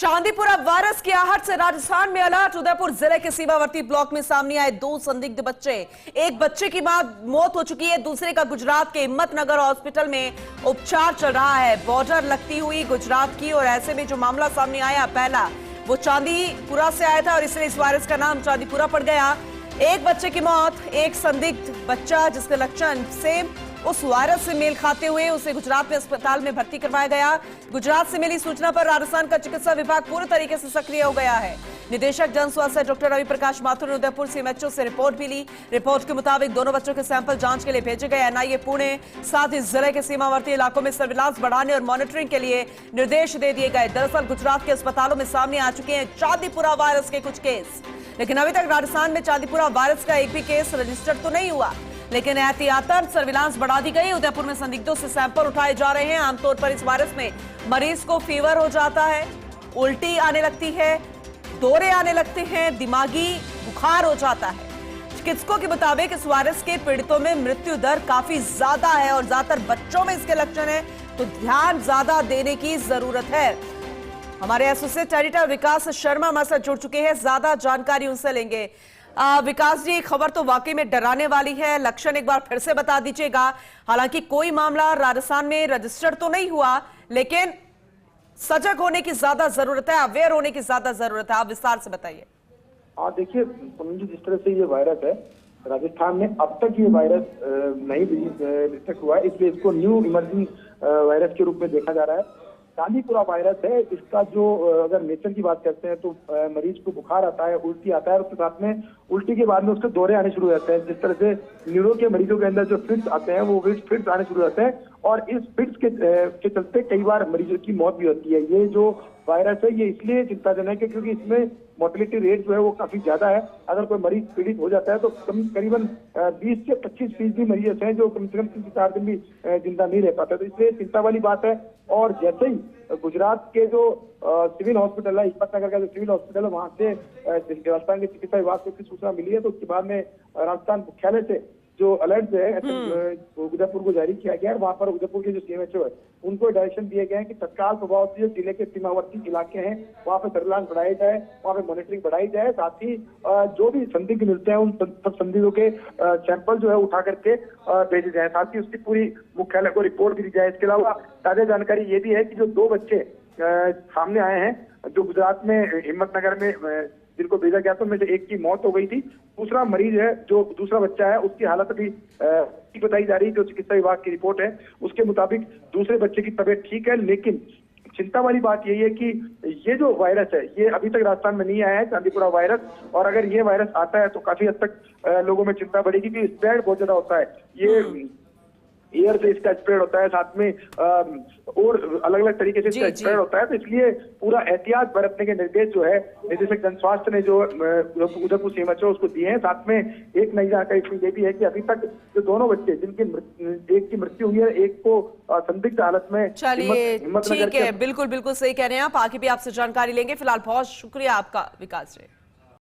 Chandipura virus की आहट से राजस्थान में अलर्ट। उदयपुर जिले के सीमावर्ती ब्लॉक में सामने आए दो संदिग्ध बच्चे। एक बच्चे की मौत हो चुकी है, दूसरे का गुजरात के हिम्मतनगर हॉस्पिटल में उपचार चल रहा है। बॉर्डर लगती हुई गुजरात की, और ऐसे में जो मामला सामने आया पहला वो चांदीपुरा से आया था और इसलिए इस वायरस का नाम चांदीपुरा पड़ गया। एक बच्चे की मौत, एक संदिग्ध बच्चा जिसके लक्षण सेम उस वायरस से मेल खाते हुए उसे गुजरात में अस्पताल में भर्ती करवाया गया। गुजरात से मिली सूचना पर राजस्थान का चिकित्सा विभाग पूरी तरीके से सक्रिय हो गया है। निदेशक जन स्वास्थ्य डॉक्टर रवि प्रकाश माथुर ने उदयपुर सीएमएचओ से रिपोर्ट भी ली। रिपोर्ट के मुताबिक दोनों बच्चों के सैंपल जांच के लिए भेजे गए। एनआईए पुणे साथ ही जिले के सीमावर्ती इलाकों में सर्विलांस बढ़ाने और मॉनिटरिंग के लिए निर्देश दे दिए गए। दरअसल गुजरात के अस्पतालों में सामने आ चुके हैं चांदीपुरा वायरस के कुछ केस, लेकिन अभी तक राजस्थान में चांदीपुरा वायरस का एक भी केस रजिस्टर्ड तो नहीं हुआ, लेकिन एहतियातन सर्विलांस बढ़ा दी गई। उदयपुर में संदिग्धों से सैंपल उठाए जा रहे हैं। आमतौर पर इस वायरस में मरीज को फीवर हो जाता है, उल्टी आने लगती है, दौरे आने लगते हैं, दिमागी बुखार हो जाता है। चिकित्सकों के मुताबिक इस वायरस के पीड़ितों में मृत्यु दर काफी ज्यादा है और ज्यादातर बच्चों में इसके लक्षण है, तो ध्यान ज्यादा देने की जरूरत है। हमारे एसोसिएट एडिटर विकास शर्मा हमारे साथ जुड़ चुके हैं, ज्यादा जानकारी उनसे लेंगे। विकास जी, खबर तो वाकई में डराने वाली है। लक्षण एक बार फिर से बता दीजिएगा। हालांकि कोई मामला राजस्थान में रजिस्टर तो नहीं हुआ, लेकिन सजग होने की ज्यादा जरूरत है, अवेयर होने की ज्यादा जरूरत है। आप विस्तार से बताइए। देखिए जिस तरह से ये वायरस है राजस्थान में अब तक ये वायरस नहीं डिटेक्ट हुआ है, इसलिए इसको न्यू इमर्जिंग वायरस के रूप में देखा जा रहा है। चांदीपुरा वायरस है, इसका जो अगर नेचर की बात करते हैं तो मरीज को बुखार आता है, उल्टी आता है और उसके साथ में उल्टी के बाद में उसके दौरे आने शुरू हो जाते हैं। जिस तरह से न्यूरो के मरीजों के अंदर जो फिट्स आते हैं वो फिट्स आने शुरू हो जाते हैं और इस फिट्स के चलते कई बार मरीजों की मौत भी होती है। ये जो वायरस है ये इसलिए चिंताजनक है क्योंकि इसमें मोर्टेलिटी रेट जो है वो काफी ज्यादा है। अगर कोई मरीज पीड़ित हो जाता है तो करीबन 20 से 25% मरीज ऐसे हैं जो कम से कम 3 से 4 दिन भी जिंदा नहीं रह पाते, तो इसलिए चिंता वाली बात है। और जैसे ही गुजरात के जो सिविल हॉस्पिटल है, हिम्मतनगर का जो सिविल हॉस्पिटल है, वहां से राजस्थान के चिकित्सा विभाग को इसकी सूचना मिली है, तो उसके बाद में राजस्थान मुख्यालय से जो अलर्ट जो है उदयपुर को जारी किया गया है। वहां पर उदयपुर के जो सीएमएचओ है उनको डायरेक्शन दिए गए हैं कि तत्काल प्रभाव से जो जिले के सीमावर्ती इलाके हैं वहां पर सर्विलांस बढ़ाई जाए, वहां पर मॉनिटरिंग बढ़ाई जाए। साथ ही जो भी संदिग्ध मिलते हैं उन सब संदिग्धों के सैंपल जो है उठा करके भेजे जाए, साथ ही उसकी पूरी मुख्यालय को रिपोर्ट भी दी जाए। इसके अलावा ताजा जानकारी ये भी है कि जो 2 बच्चे सामने आए हैं जो गुजरात में हिम्मतनगर में जिनको भेजा गया था, उनमें से एक की मौत हो गई थी। दूसरा मरीज है, जो दूसरा बच्चा है, उसकी हालत अभी ठीक बताई जा रही है। जो चिकित्सा विभाग की रिपोर्ट है उसके मुताबिक दूसरे बच्चे की तबीयत ठीक है, लेकिन चिंता वाली बात यही है कि ये जो वायरस है ये अभी तक राजस्थान में नहीं आया है, चांदीपुरा वायरस, और अगर ये वायरस आता है तो काफी हद तक लोगों में चिंता बढ़ेगी कि स्प्रेड बहुत ज्यादा होता है। ये एयर से इसका स्प्रेड होता है, साथ में और अलग अलग तरीके से इसका स्प्रेड होता है, तो इसलिए पूरा एहतियात बरतने के निर्देश जो है निदेशक जन स्वास्थ्य ने जो उदयपुर सीएमएचओ उसको दिए हैं। साथ में एक नई जानकारी ये भी है कि अभी तक जो दोनों बच्चे जिनकी एक की मृत्यु हुई है, एक को संदिग्ध हालत में हिम्मतनगर। ठीक है, बिल्कुल बिल्कुल सही कह रहे हैं आप। आगे भी आपसे जानकारी लेंगे। फिलहाल बहुत शुक्रिया आपका विकास जी।